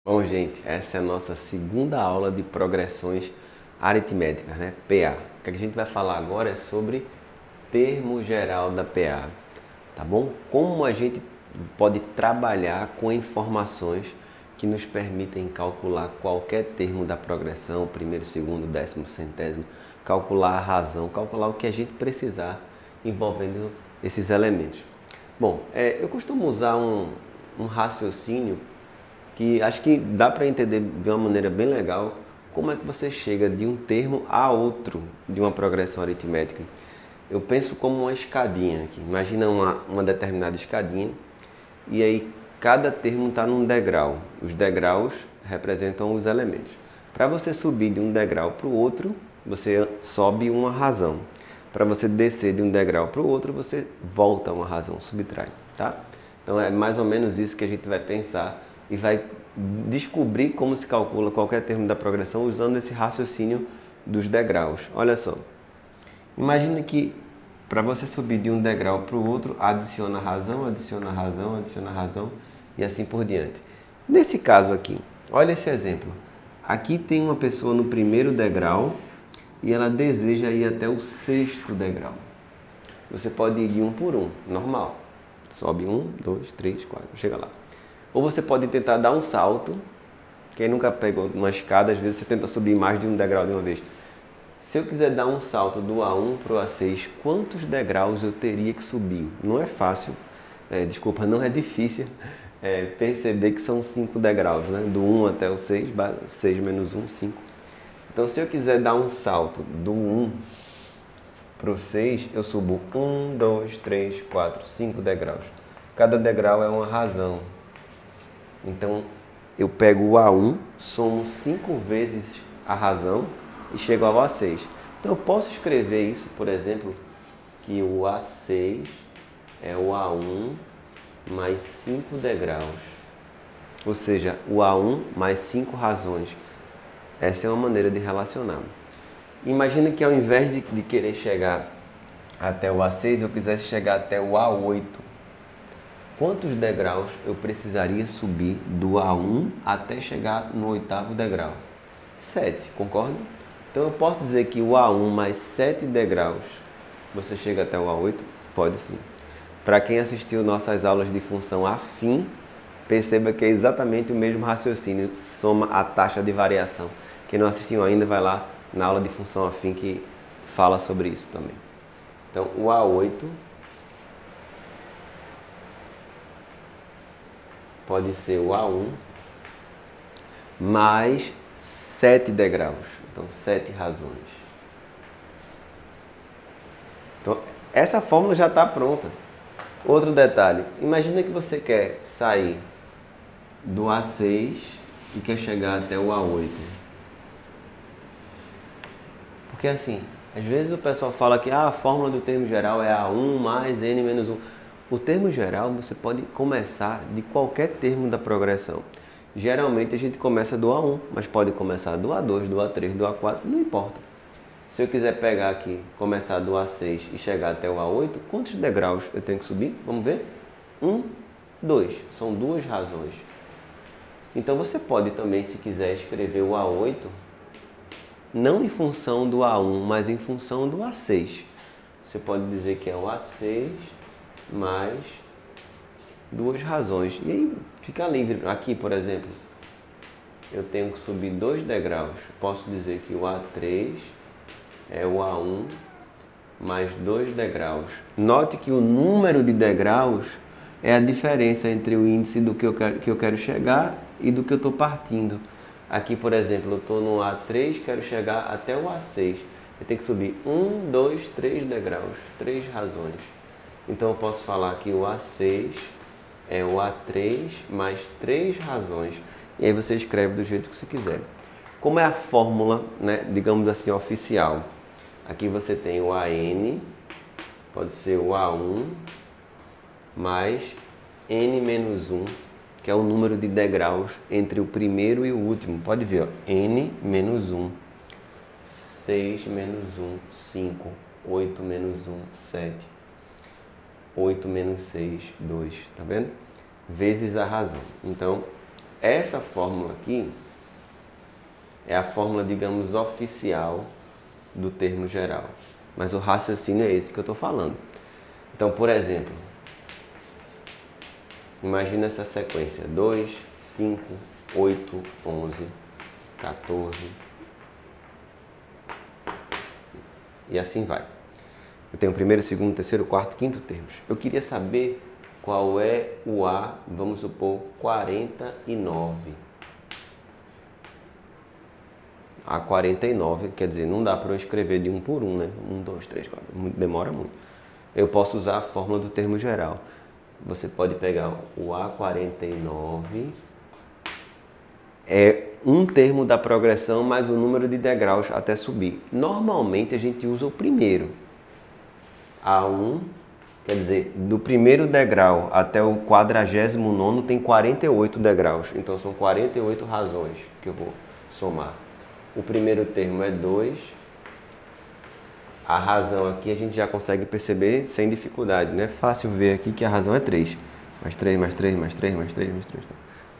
Bom, gente, essa é a nossa segunda aula de progressões aritméticas, né? PA. O que a gente vai falar agora é sobre termo geral da PA, tá bom? Como a gente pode trabalhar com informações que nos permitem calcular qualquer termo da progressão, primeiro, segundo, décimo, centésimo, calcular a razão, calcular o que a gente precisar envolvendo esses elementos. Bom, eu costumo usar um raciocínio que acho que dá para entender de uma maneira bem legal como é que você chega de um termo a outro de uma progressão aritmética. Eu penso como uma escadinha aqui. Imagina uma determinada escadinha e aí cada termo está num degrau. Os degraus representam os elementos. Para você subir de um degrau para o outro, você sobe uma razão. Para você descer de um degrau para o outro, você volta uma razão, subtrai, tá? Então é mais ou menos isso que a gente vai pensar e vai descobrir como se calcula qualquer termo da progressão usando esse raciocínio dos degraus. Olha só, imagina que para você subir de um degrau para o outro, adiciona razão, adiciona razão, adiciona razão e assim por diante. Nesse caso aqui, olha esse exemplo. Aqui tem uma pessoa no primeiro degrau e ela deseja ir até o sexto degrau. Você pode ir de um por um, normal. Sobe 1, 2, 3, 4, chega lá. Ou você pode tentar dar um salto. Quem nunca pegou uma escada, às vezes você tenta subir mais de um degrau de uma vez. Se eu quiser dar um salto do A1 para o A6, quantos degraus eu teria que subir? Não é fácil, não é difícil perceber que são 5 degraus, né? Do 1 até o 6, 6 menos 1, 5. Então, se eu quiser dar um salto do 1 para o 6, eu subo 1, 2, 3, 4, 5 degraus. Cada degrau é uma razão. Então, eu pego o A1, somo 5 vezes a razão e chego ao A6. Então, eu posso escrever isso, por exemplo, que o A6 é o A1 mais 5 degraus. Ou seja, o A1 mais 5 razões. Essa é uma maneira de relacionar. Imagina que ao invés de querer chegar até o A6, eu quisesse chegar até o A8. Quantos degraus eu precisaria subir do A1 até chegar no 8º degrau? 7, concorda? Então eu posso dizer que o A1 mais 7 degraus, você chega até o A8? Pode sim. Para quem assistiu nossas aulas de função afim, perceba que é exatamente o mesmo raciocínio, soma a taxa de variação. Quem não assistiu ainda, vai lá na aula de função afim que fala sobre isso também. Então o A8 pode ser o A1 mais 7 degraus. Então, 7 razões. Então, essa fórmula já está pronta. Outro detalhe. Imagina que você quer sair do A6 e quer chegar até o A8. Porque assim, às vezes o pessoal fala que a fórmula do termo geral é A1 mais N menos 1. O termo geral você pode começar de qualquer termo da progressão. Geralmente a gente começa do A1, mas pode começar do A2, do A3, do A4, não importa. Se eu quiser pegar aqui, começar do A6 e chegar até o A8, quantos degraus eu tenho que subir? Vamos ver? 1, 2. São 2 razões. Então você pode também, se quiser, escrever o A8 não em função do A1, mas em função do A6. Você pode dizer que é o A6 mais 2 razões. E aí fica livre. Aqui, por exemplo, eu tenho que subir 2 degraus. Posso dizer que o A3 é o A1 mais 2 degraus. Note que o número de degraus é a diferença entre o índice do que eu quero chegar e do que eu estou partindo. Aqui, por exemplo, eu estou no A3, quero chegar até o A6. Eu tenho que subir 1, 2, 3 degraus, 3 razões. Então eu posso falar que o A6 é o A3 mais 3 razões. E aí você escreve do jeito que você quiser. Como é a fórmula, né, digamos assim, oficial? Aqui você tem o AN, pode ser o A1 mais N menos 1, que é o número de degraus entre o primeiro e o último. Pode ver, ó, N menos 1, 6 menos 1, 5, 8 menos 1, 7, 8 menos 6, 2, tá vendo? Vezes a razão. Então, essa fórmula aqui é a fórmula, digamos, oficial do termo geral. Mas o raciocínio é esse que eu estou falando. Então, por exemplo, imagina essa sequência: 2, 5, 8, 11, 14 e assim vai. Eu tenho o primeiro, segundo, terceiro, quarto, quinto termos. Eu queria saber qual é o A, vamos supor, 49. A 49, quer dizer, não dá para eu escrever de um por um, né? 1, 2, 3, 4, demora muito. Eu posso usar a fórmula do termo geral. Você pode pegar o A49, é um termo da progressão mais o número de degraus até subir. Normalmente a gente usa o primeiro. A1, quer dizer, do primeiro degrau até o 49º tem 48 degraus. Então são 48 razões que eu vou somar. O primeiro termo é 2. A razão aqui a gente já consegue perceber sem dificuldade, né? Fácil ver aqui que a razão é 3. Mais 3, mais 3, mais 3, mais 3, mais 3.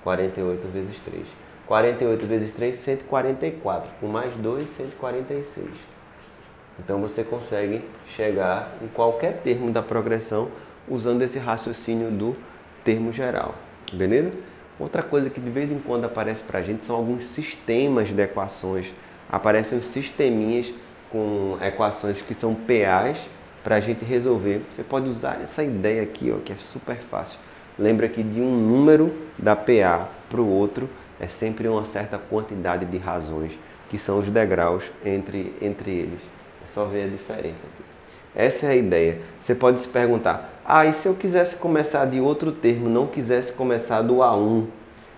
48 vezes 3. 48 vezes 3, 144. Com mais 2, 146. Então você consegue chegar em qualquer termo da progressão usando esse raciocínio do termo geral. Beleza? Outra coisa que de vez em quando aparece para a gente são alguns sistemas de equações. Aparecem os sisteminhas com equações que são PAs para a gente resolver. Você pode usar essa ideia aqui, ó, que é super fácil. Lembra que de um número da PA para o outro é sempre uma certa quantidade de razões, que são os degraus entre eles. É só ver a diferença aqui. Essa é a ideia. Você pode se perguntar, e se eu quisesse começar de outro termo, não quisesse começar do A1?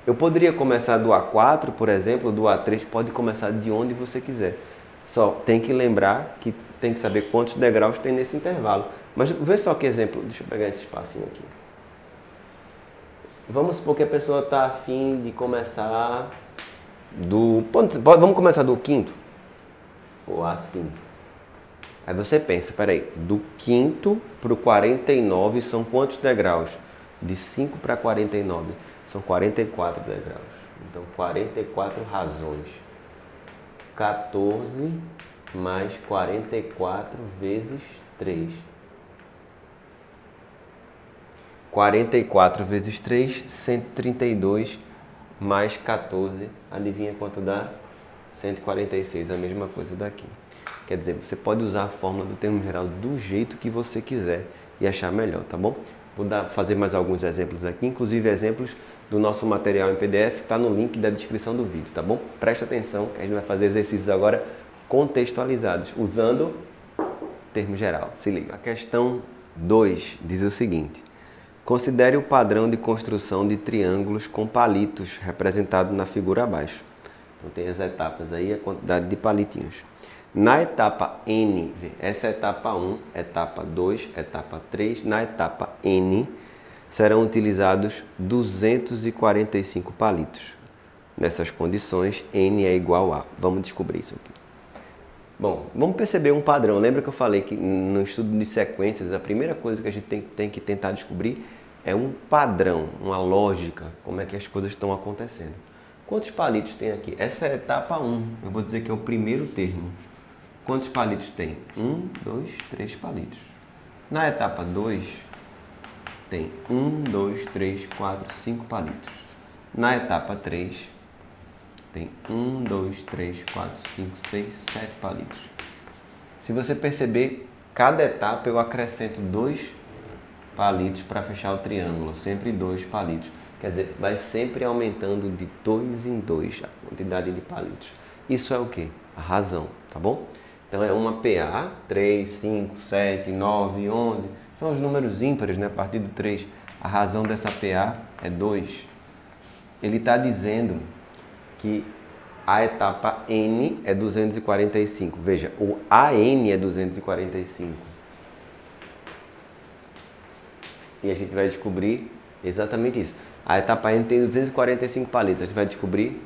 Eu poderia começar do A4, por exemplo, do A3, pode começar de onde você quiser. Só tem que lembrar que tem que saber quantos degraus tem nesse intervalo. Mas vê só que exemplo, deixa eu pegar esse espacinho aqui. Vamos supor que a pessoa está afim de começar do... Vamos começar do quinto? Ou assim. Aí você pensa, peraí, do quinto para o 49 são quantos degraus? De 5 para 49 são 44 degraus. Então 44 razões. 14 mais 44 vezes 3. 44 vezes 3, 132 mais 14. Adivinha quanto dá? 146, a mesma coisa daqui. Quer dizer, você pode usar a fórmula do termo geral do jeito que você quiser e achar melhor, tá bom? Vou fazer mais alguns exemplos aqui, inclusive exemplos do nosso material em PDF, que está no link da descrição do vídeo, tá bom? Presta atenção que a gente vai fazer exercícios agora contextualizados, usando termo geral. Se liga. A questão 2 diz o seguinte: considere o padrão de construção de triângulos com palitos, representado na figura abaixo. Então tem as etapas aí, a quantidade de palitinhos. Na etapa N, essa é a etapa 1, etapa 2, etapa 3, na etapa N serão utilizados 245 palitos. Nessas condições, N é igual a... Vamos descobrir isso aqui. Bom, vamos perceber um padrão. Lembra que eu falei que no estudo de sequências, a primeira coisa que a gente tem que tentar descobrir é um padrão, uma lógica, como é que as coisas estão acontecendo. Quantos palitos tem aqui? Essa é a etapa 1, eu vou dizer que é o primeiro termo. Quantos palitos tem? 1, 2, 3 palitos. Na etapa 2, tem 1, 2, 3, 4, 5 palitos. Na etapa 3, tem 1, 2, 3, 4, 5, 6, 7 palitos. Se você perceber, cada etapa eu acrescento 2 palitos para fechar o triângulo. Sempre 2 palitos. Quer dizer, vai sempre aumentando de 2 em 2 a quantidade de palitos. Isso é o quê? A razão, tá bom? Então é uma PA, 3, 5, 7, 9, 11, são os números ímpares, né? A partir do 3, a razão dessa PA é 2. Ele está dizendo que a etapa N é 245. Veja, o AN é 245. E a gente vai descobrir exatamente isso. A etapa N tem 245 palitos. A gente vai descobrir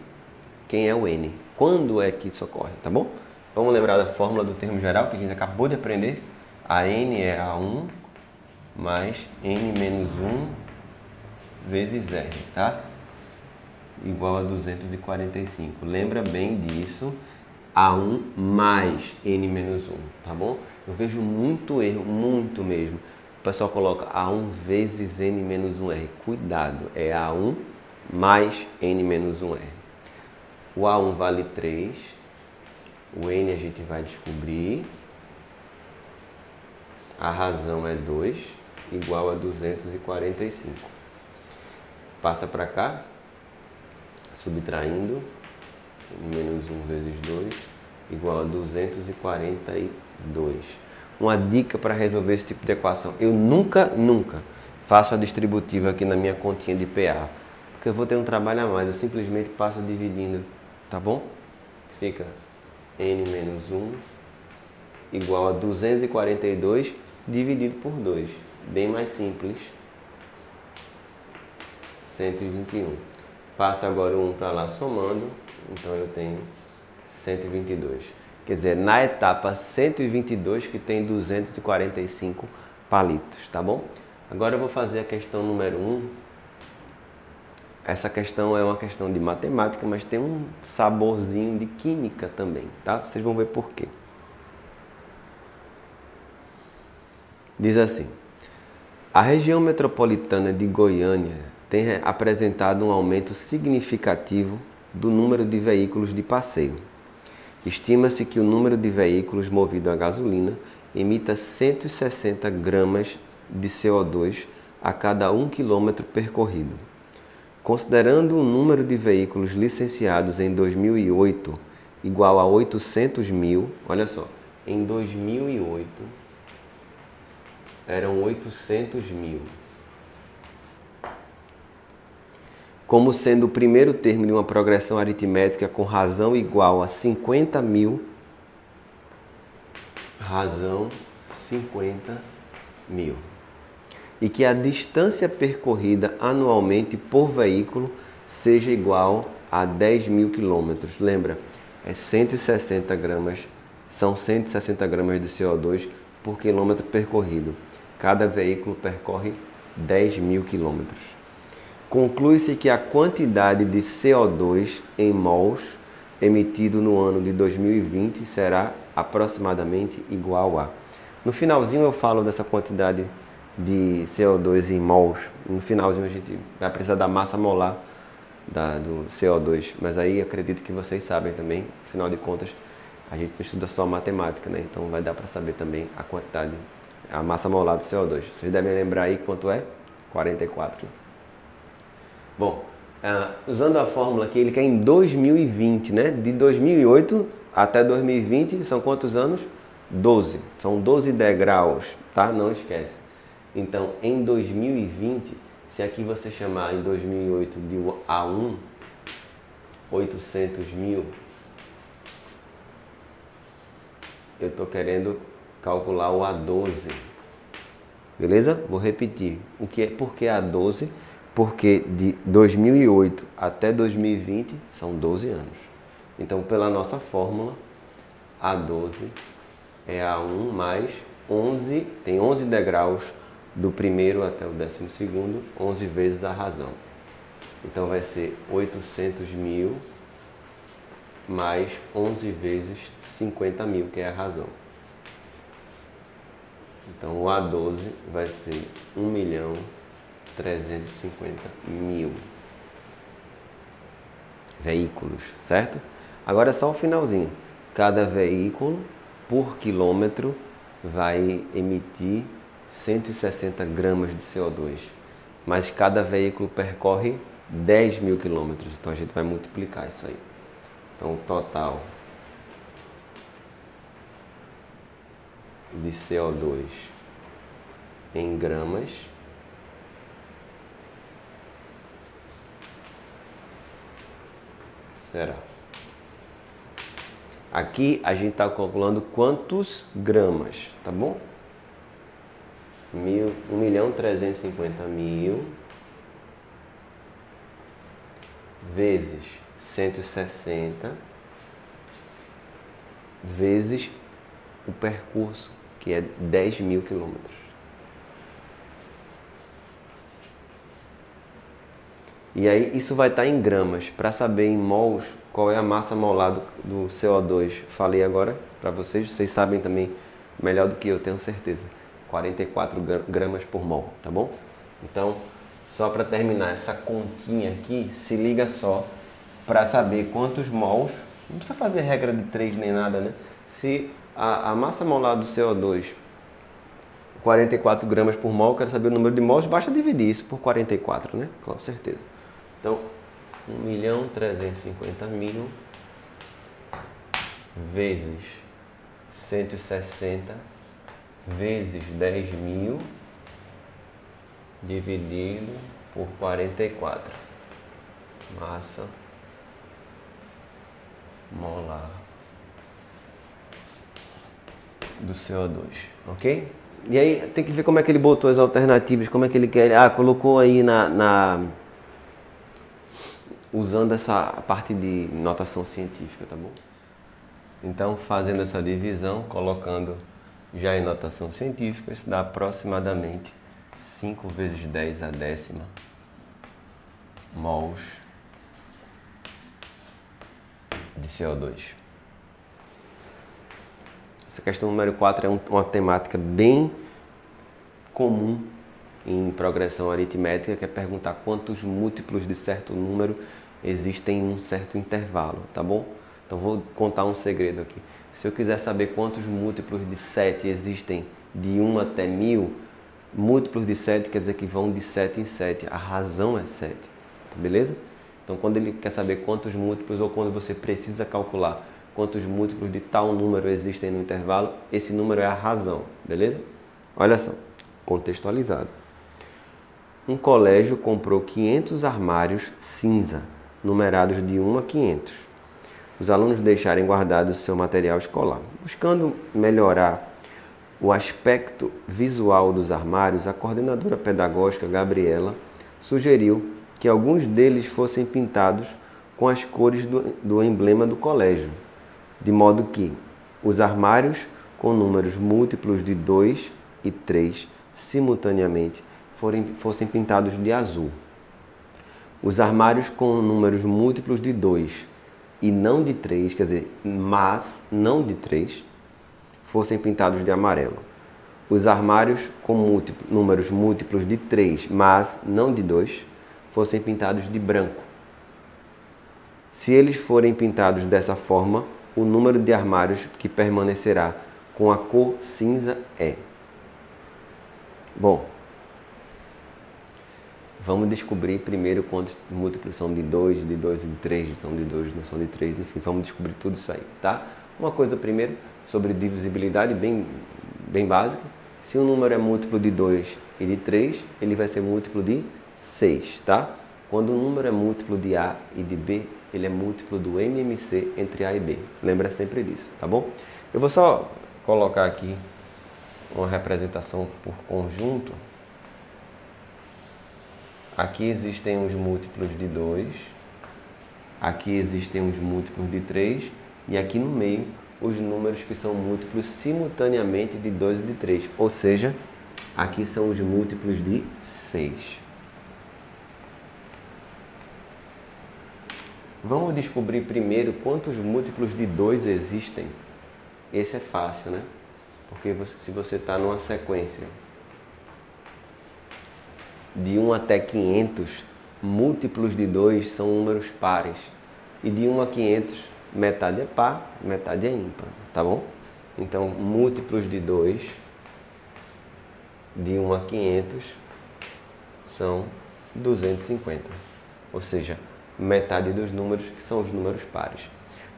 quem é o N. Quando é que isso ocorre, tá bom? Vamos lembrar da fórmula do termo geral que a gente acabou de aprender. A N é A1 mais N menos 1 vezes R, tá? igual a 245. Lembra bem disso, A1 mais N menos 1, tá bom? Eu vejo muito erro, muito mesmo. O pessoal coloca A1 vezes N menos 1R. Cuidado, é A1 mais N menos 1R. O A1 vale 3, o N a gente vai descobrir, a razão é 2, igual a 245. Passa para cá, subtraindo, N menos 1 vezes 2, igual a 242. Uma dica para resolver esse tipo de equação: eu nunca faço a distributiva aqui na minha continha de PA, porque eu vou ter um trabalho a mais, eu simplesmente passo dividindo, tá bom? Fica N menos 1 igual a 242 dividido por 2, bem mais simples, 121. Passa agora o 1 para lá somando, então eu tenho 122. Quer dizer, na etapa 122 que tem 245 palitos, tá bom? Agora eu vou fazer a questão número 1. Essa questão é uma questão de matemática, mas tem um saborzinho de química também, tá? Vocês vão ver por quê. Diz assim: a região metropolitana de Goiânia tem apresentado um aumento significativo do número de veículos de passeio. Estima-se que o número de veículos movidos a gasolina emita 160 gramas de CO2 a cada 1 km percorrido. Considerando o número de veículos licenciados em 2008 igual a 800 mil, olha só, em 2008 eram 800 mil. Como sendo o primeiro termo de uma progressão aritmética com razão igual a 50 mil, razão 50 mil. E que a distância percorrida anualmente por veículo seja igual a 10 mil quilômetros. Lembra, é 160 gramas, são 160 gramas de CO2 por quilômetro percorrido. Cada veículo percorre 10 mil quilômetros. Conclui-se que a quantidade de CO2 em mols emitido no ano de 2020 será aproximadamente igual a... No finalzinho eu falo dessa quantidade de CO2 em mols. No finalzinho a gente vai precisar da massa molar do CO2. Mas aí acredito que vocês sabem também, afinal de contas, a gente não estuda só matemática, né? Então vai dar para saber também a quantidade, a massa molar do CO2. Vocês devem lembrar aí quanto é? 44. Bom, usando a fórmula aqui, ele quer em 2020, né? De 2008 até 2020 são quantos anos? 12. São 12 degraus, tá? Não esquece. Então, em 2020, se aqui você chamar em 2008 de A1, 800 mil, eu estou querendo calcular o A12. Beleza? Vou repetir. Por que A12? Porque de 2008 até 2020 são 12 anos. Então, pela nossa fórmula, A12 é A1 mais 11, tem 11 degraus do primeiro até o 12º, 11 vezes a razão. Então, vai ser 800 mil mais 11 vezes 50 mil, que é a razão. Então, o A12 vai ser 1.350.000 veículos, certo? Agora é só o finalzinho. Cada veículo por quilômetro vai emitir 160 gramas de CO2, mas cada veículo percorre 10 mil quilômetros, então a gente vai multiplicar isso aí. Então o total de CO2 em gramas será. Aqui a gente está calculando quantos gramas, tá bom? 1.350.000 vezes 160 vezes o percurso, que é 10 mil quilômetros. E aí isso vai estar em gramas. Para saber em mols qual é a massa molar do CO2, falei agora para vocês. Vocês sabem também melhor do que eu, tenho certeza. 44 gramas por mol, tá bom? Então, só para terminar essa continha aqui, se liga só para saber quantos mols. Não precisa fazer regra de 3 nem nada, né? Se a massa molar do CO2 44 gramas por mol, quero saber o número de mols, basta dividir isso por 44, né? Com certeza. Então, 1.350.000 vezes 160 vezes 10.000 dividido por 44. Massa molar do CO2, ok? E aí tem que ver como é que ele botou as alternativas, como é que ele quer. Colocou aí usando essa parte de notação científica, tá bom? Então, fazendo essa divisão, colocando já em notação científica, isso dá aproximadamente 5 vezes 10 a décima mols de CO2. Essa questão número 4 é uma temática bem comum em progressão aritmética, que é perguntar quantos múltiplos de certo número existem em um certo intervalo, tá bom? Então vou contar um segredo aqui. Se eu quiser saber quantos múltiplos de 7 existem de 1 até 1000, múltiplos de 7 quer dizer que vão de 7 em 7. A razão é 7, beleza? Então quando ele quer saber quantos múltiplos ou quando você precisa calcular quantos múltiplos de tal número existem no intervalo, esse número é a razão, beleza? Olha só, contextualizado. Um colégio comprou 500 armários cinza, numerados de 1 a 500. Os alunos deixarem guardado o seu material escolar. Buscando melhorar o aspecto visual dos armários, a coordenadora pedagógica Gabriela sugeriu que alguns deles fossem pintados com as cores do emblema do colégio, de modo que os armários com números múltiplos de 2 e 3 simultaneamente fossem pintados de azul. Os armários com números múltiplos de 2 e não de 3, quer dizer, mas não de 3, fossem pintados de amarelo. Os armários com números múltiplos de 3, mas não de 2, fossem pintados de branco. Se eles forem pintados dessa forma, o número de armários que permanecerá com a cor cinza é. Bom, vamos descobrir primeiro quantos múltiplos são de 2 e de 3, são de 2, não são de 3, enfim, vamos descobrir tudo isso aí, tá? Uma coisa primeiro sobre divisibilidade bem básica. Se um número é múltiplo de 2 e de 3, ele vai ser múltiplo de 6, tá? Quando um número é múltiplo de A e de B, ele é múltiplo do MMC entre A e B. Lembra sempre disso, tá bom? Eu vou só colocar aqui uma representação por conjunto. Aqui existem os múltiplos de 2, aqui existem os múltiplos de 3 e aqui no meio os números que são múltiplos simultaneamente de 2 e de 3. Ou seja, aqui são os múltiplos de 6. Vamos descobrir primeiro quantos múltiplos de 2 existem. Esse é fácil, né? Porque se você está numa sequência de 1 até 500, múltiplos de 2 são números pares. E de 1 a 500, metade é par, metade é ímpar, tá bom? Então, múltiplos de 2, de 1 a 500, são 250. Ou seja, metade dos números que são os números pares.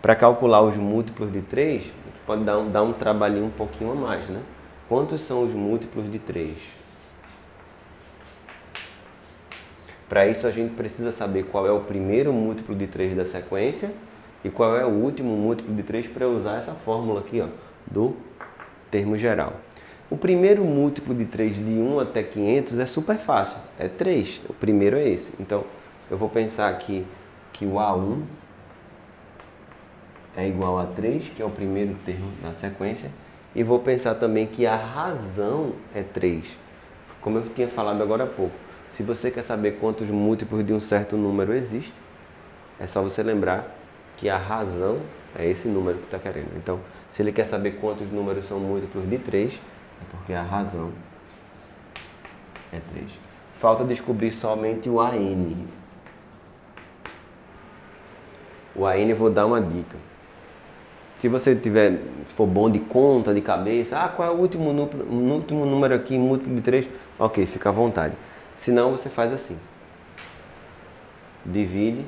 Para calcular os múltiplos de 3, pode dar um trabalhinho um pouquinho a mais, né? Quantos são os múltiplos de 3? Para isso a gente precisa saber qual é o primeiro múltiplo de 3 da sequência e qual é o último múltiplo de 3 para usar essa fórmula aqui, ó, do termo geral. O primeiro múltiplo de 3 de 1 até 500 é super fácil, é 3. O primeiro é esse. Então, eu vou pensar aqui que o A1 é igual a 3, que é o primeiro termo da sequência, e vou pensar também que a razão é 3, como eu tinha falado agora há pouco. Se você quer saber quantos múltiplos de um certo número existe, é só você lembrar que a razão é esse número que está querendo. Então, se ele quer saber quantos números são múltiplos de 3, é porque a razão é 3. Falta descobrir somente o AN. O AN eu vou dar uma dica. Se você for bom de conta, de cabeça, qual é o último número aqui, múltiplo de 3? Ok, fica à vontade. Se não, você faz assim. Divide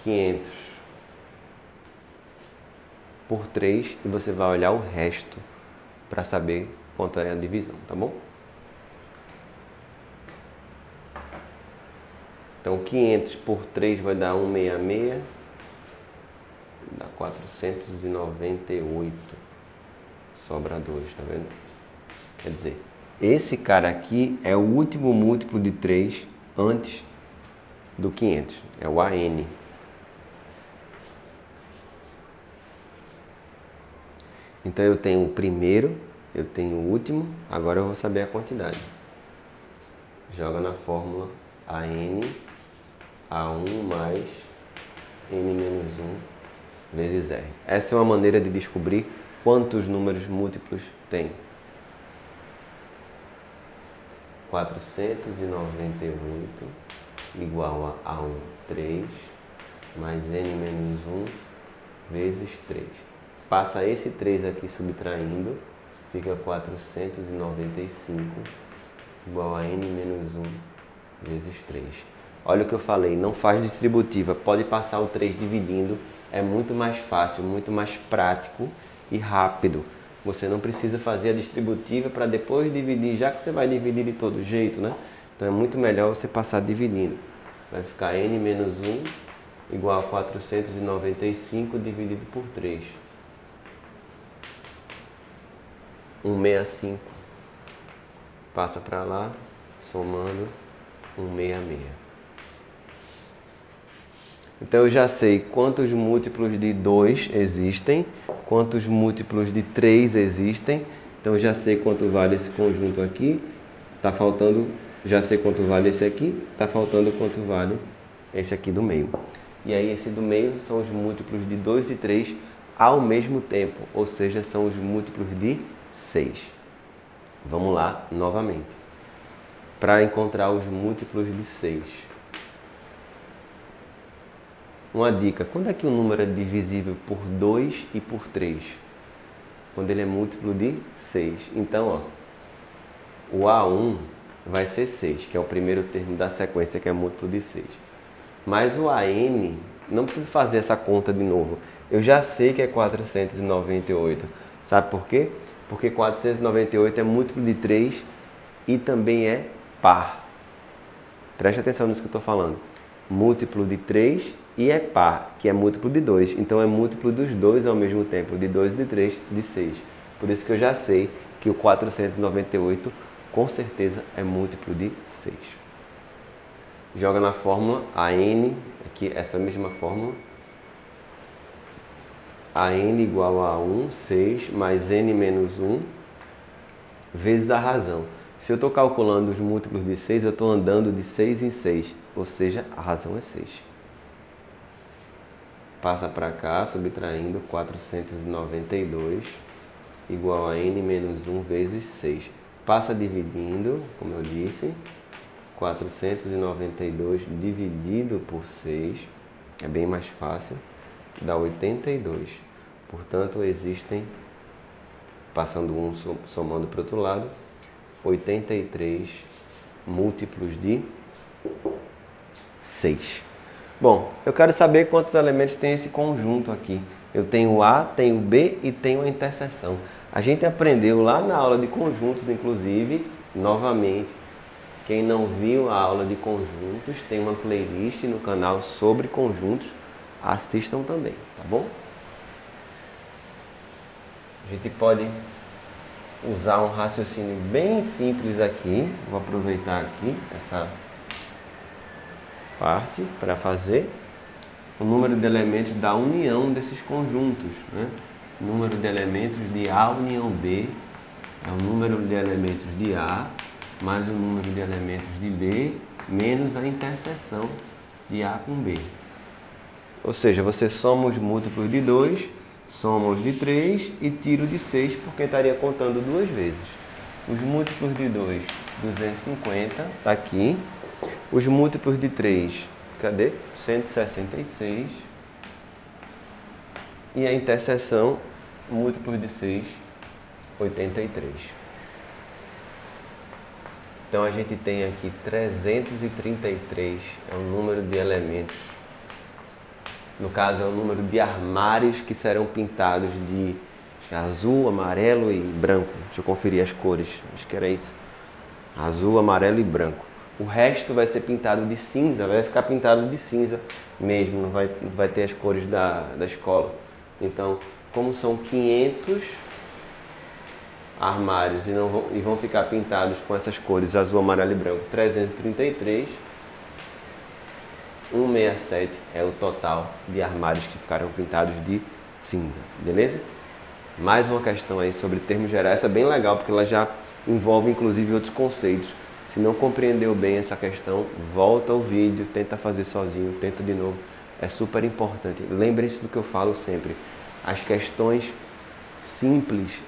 500 por 3 e você vai olhar o resto para saber quanto é a divisão, tá bom? Então, 500 por 3 vai dar 166, dá 498. Sobra 2, tá vendo? Quer dizer, esse cara aqui é o último múltiplo de 3 antes do 500, é o AN. Então eu tenho o primeiro, eu tenho o último, agora eu vou saber a quantidade. Joga na fórmula AN, A1 mais N menos 1 vezes R. Essa é uma maneira de descobrir quantos números múltiplos tem. 498 igual a A1, 3, mais N menos 1 vezes 3. Passa esse 3 aqui subtraindo, fica 495 igual a N menos 1 vezes 3. Olha o que eu falei, não faz distributiva, pode passar o 3 dividindo, é muito mais fácil, muito mais prático e rápido. Você não precisa fazer a distributiva para depois dividir, já que você vai dividir de todo jeito, né? Então é muito melhor você passar dividindo. Vai ficar N menos 1 igual a 495 dividido por 3. 165. Passa para lá, somando 166. Então eu já sei quantos múltiplos de 2 existem, quantos múltiplos de 3 existem. Então eu já sei quanto vale esse conjunto aqui. Tá faltando, já sei quanto vale esse aqui, tá faltando quanto vale esse aqui do meio. E aí esse do meio são os múltiplos de 2 e 3 ao mesmo tempo, ou seja, são os múltiplos de 6. Vamos lá novamente. Para encontrar os múltiplos de 6. Uma dica, quando é que o número é divisível por 2 e por 3? Quando ele é múltiplo de 6. Então, o A1 vai ser 6, que é o primeiro termo da sequência, que é múltiplo de 6. Mas o AN, não preciso fazer essa conta de novo. Eu já sei que é 498. Sabe por quê? Porque 498 é múltiplo de 3 e também é par. Preste atenção nisso que eu estou falando. Múltiplo de 3 e é par, que é múltiplo de 2. Então é múltiplo dos dois ao mesmo tempo, de 2 e de 3, de 6. Por isso que eu já sei que o 498 com certeza é múltiplo de 6. Joga na fórmula AN, aqui essa mesma fórmula. AN igual a 1, 6, mais N menos 1, vezes a razão. Se eu estou calculando os múltiplos de 6, eu estou andando de 6 em 6, ou seja, a razão é 6. Passa para cá, subtraindo 492, igual a N menos 1 vezes 6. Passa dividindo, como eu disse, 492 dividido por 6, é bem mais fácil, dá 82. Portanto, existem, passando um somando para o outro lado, 83 múltiplos de 6. Bom, eu quero saber quantos elementos tem esse conjunto aqui. Eu tenho o A, tenho o B e tenho a interseção. A gente aprendeu lá na aula de conjuntos, inclusive, novamente. Quem não viu a aula de conjuntos, tem uma playlist no canal sobre conjuntos. Assistam também, tá bom? A gente pode usar um raciocínio bem simples aqui. Vou aproveitar aqui essa parte para fazer o número de elementos da união desses conjuntos, né? O número de elementos de A união B é o número de elementos de A mais o número de elementos de B menos a interseção de A com B. Ou seja, você soma os múltiplos de 2, soma os de 3 e tira o de 6, porque estaria contando duas vezes. Os múltiplos de 2, 250, está aqui. Os múltiplos de 3, cadê? 166. E a interseção, múltiplos de 6, 83. Então a gente tem aqui 333, é o número de elementos. No caso, é o número de armários que serão pintados de azul, amarelo e branco. Deixa eu conferir as cores, acho que era isso. Azul, amarelo e branco. O resto vai ser pintado de cinza, vai ficar pintado de cinza mesmo, não vai ter as cores da escola. Então, como são 500 armários e vão ficar pintados com essas cores azul, amarelo e branco, 333, 167 é o total de armários que ficaram pintados de cinza, beleza? Mais uma questão aí sobre termos gerais, essa é bem legal porque ela já envolve inclusive outros conceitos. Se não compreendeu bem essa questão, volta ao vídeo, tenta fazer sozinho, tenta de novo, é super importante. Lembre-se do que eu falo sempre, as questões simples,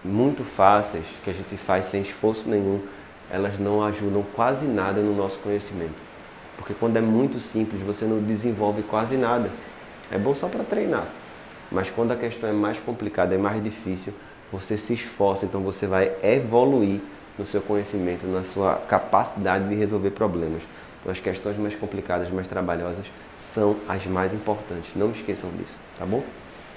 muito fáceis, que a gente faz sem esforço nenhum, elas não ajudam quase nada no nosso conhecimento. Porque quando é muito simples, você não desenvolve quase nada. É bom só para treinar. Mas quando a questão é mais complicada, é mais difícil, você se esforça, então você vai evoluir no seu conhecimento, na sua capacidade de resolver problemas. Então as questões mais complicadas, mais trabalhosas, são as mais importantes. Não esqueçam disso, tá bom?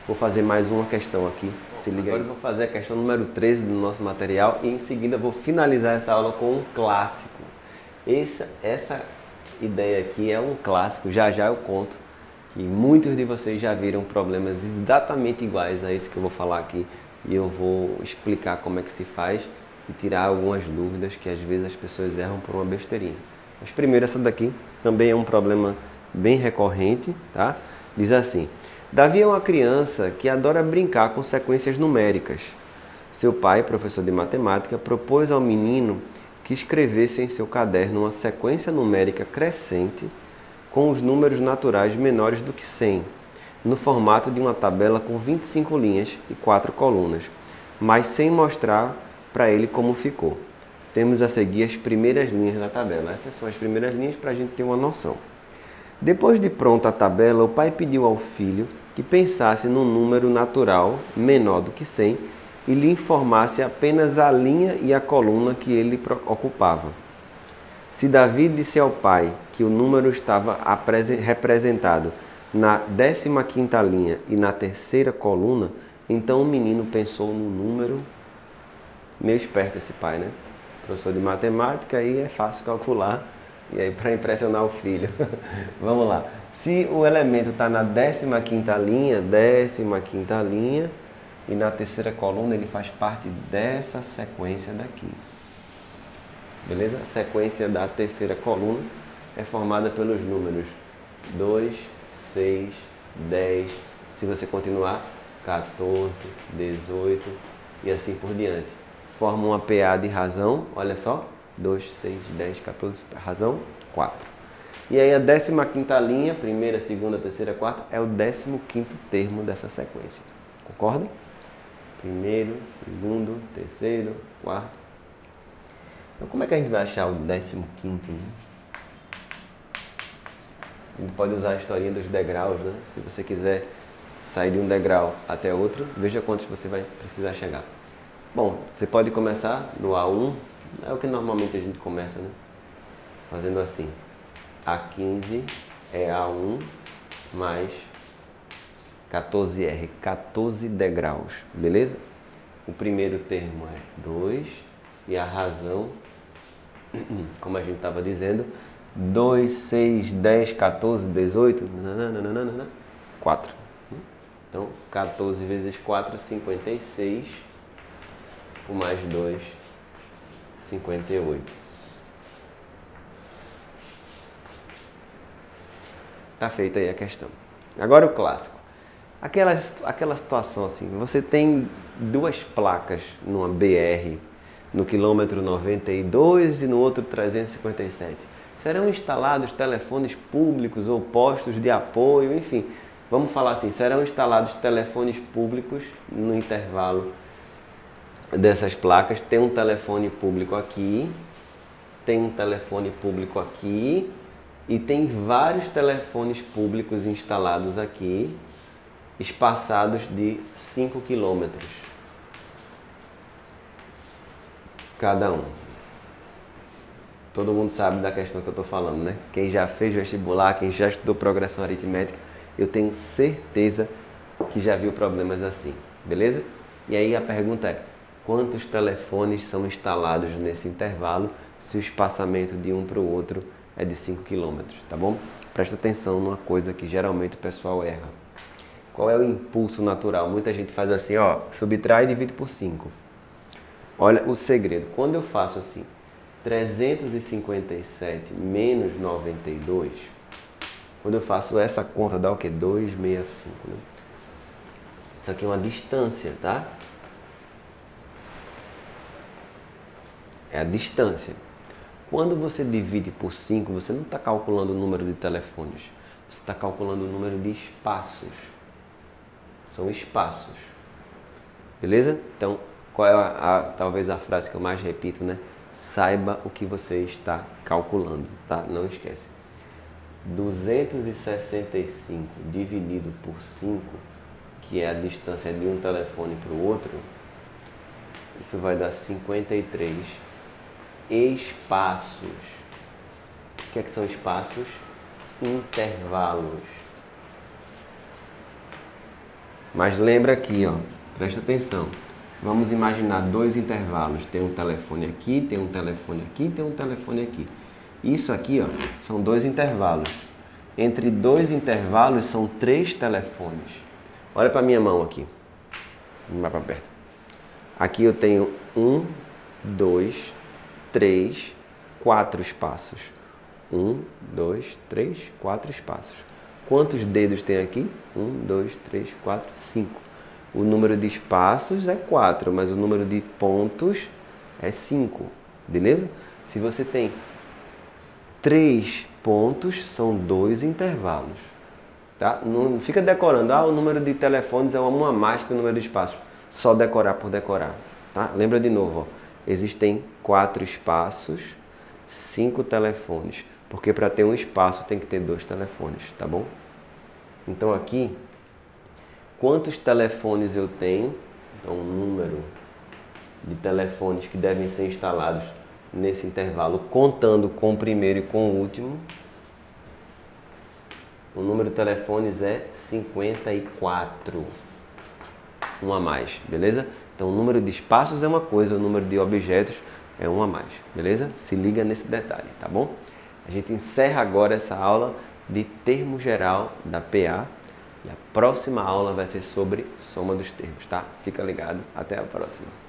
Vou fazer mais uma questão aqui, se liga aí. Agora eu vou fazer a questão número 13 do nosso material e em seguida vou finalizar essa aula com um clássico. Essa ideia aqui é um clássico, já eu conto que muitos de vocês já viram problemas exatamente iguais a esse que eu vou falar aqui e eu vou explicar como é que se faz e tirar algumas dúvidas que às vezes as pessoas erram por uma besteirinha. Mas primeiro essa daqui também é um problema bem recorrente, tá? Diz assim: Davi é uma criança que adora brincar com sequências numéricas. Seu pai, professor de matemática, propôs ao menino que escrevesse em seu caderno uma sequência numérica crescente com os números naturais menores do que 100, no formato de uma tabela com 25 linhas e 4 colunas, mas sem mostrar para ele como ficou. Temos a seguir as primeiras linhas da tabela. Essas são as primeiras linhas para a gente ter uma noção. Depois de pronta a tabela, o pai pediu ao filho que pensasse num número natural menor do que 100 e lhe informasse apenas a linha e a coluna que ele ocupava. Se Davi disse ao pai que o número estava representado na 15ª linha e na terceira coluna, então o menino pensou no número. Meio esperto esse pai, né? Professor de matemática, aí é fácil calcular, e aí para impressionar o filho. Vamos lá. Se o elemento está na 15ª linha, e na terceira coluna ele faz parte dessa sequência daqui. Beleza? A sequência da terceira coluna é formada pelos números 2, 6, 10, se você continuar, 14, 18 e assim por diante. Forma uma PA de razão, olha só, 2, 6, 10, 14, razão 4. E aí a 15ª linha, primeira, segunda, terceira, quarta, é o 15º termo dessa sequência. Concordam? Primeiro, segundo, terceiro, quarto. Então como é que a gente vai achar o 15º? Né? A gente pode usar a historinha dos degraus, né? Se você quiser sair de um degrau até outro, veja quantos você vai precisar chegar. Bom, você pode começar no A1, é o que normalmente a gente começa, né? Fazendo assim, A15 é A1 mais 14R, 14 degraus, beleza? O primeiro termo é 2 e a razão, como a gente estava dizendo, 2, 6, 10, 14, 18, 4. Então, 14 vezes 4, 56, por mais 2, 58. Tá feita aí a questão. Agora o clássico. Aquela situação assim, você tem duas placas numa BR, no quilômetro 92 e no outro 357. Serão instalados telefones públicos ou postos de apoio, enfim, vamos falar assim, serão instalados telefones públicos no intervalo dessas placas. Tem um telefone público aqui, tem um telefone público aqui e tem vários telefones públicos instalados aqui, espaçados de 5 quilômetros cada um. Todo mundo sabe da questão que eu estou falando, né? Quem já fez vestibular, quem já estudou progressão aritmética, eu tenho certeza que já viu problemas assim, beleza? E aí a pergunta é, quantos telefones são instalados nesse intervalo se o espaçamento de um para o outro é de 5 km, tá bom? Presta atenção numa coisa que geralmente o pessoal erra. Qual é o impulso natural? Muita gente faz assim, ó, subtrai e divide por 5. Olha o segredo, quando eu faço assim, 357 menos 92, quando eu faço essa conta dá o quê? 265, né? Isso aqui é uma distância, tá? É a distância. Quando você divide por 5, você não está calculando o número de telefones, você está calculando o número de espaços. São espaços. Beleza? Então, qual é talvez a frase que eu mais repito, né? Saiba o que você está calculando, tá? Não esquece. 265 dividido por 5, que é a distância de um telefone para o outro, isso vai dar 53 espaços. O que é que são espaços? Intervalos. Mas lembra aqui, ó, presta atenção. Vamos imaginar dois intervalos. Tem um telefone aqui, tem um telefone aqui, tem um telefone aqui. Isso aqui, ó, são dois intervalos. Entre dois intervalos são 3 telefones. Olha para minha mão aqui. Vamos mais para perto. Aqui eu tenho 1, 2, 3, 4 espaços. 1, 2, 3, 4 espaços. Quantos dedos tem aqui? 1, 2, 3, 4, 5. O número de espaços é 4, mas o número de pontos é 5. Beleza? Se você tem 3 pontos, são 2 intervalos. Tá? Não fica decorando, o número de telefones é um a mais que o número de espaços. Só decorar por decorar. Tá? Lembra de novo, ó. Existem 4 espaços, 5 telefones. Porque para ter um espaço tem que ter 2 telefones, tá bom? Então aqui, quantos telefones eu tenho? Então o número de telefones que devem ser instalados nesse intervalo, contando com o primeiro e com o último. O número de telefones é 54. Um a mais, beleza? Então o número de espaços é uma coisa, o número de objetos é um a mais, beleza? Se liga nesse detalhe, tá bom? A gente encerra agora essa aula de termo geral da PA e a próxima aula vai ser sobre soma dos termos, tá? Fica ligado, até a próxima.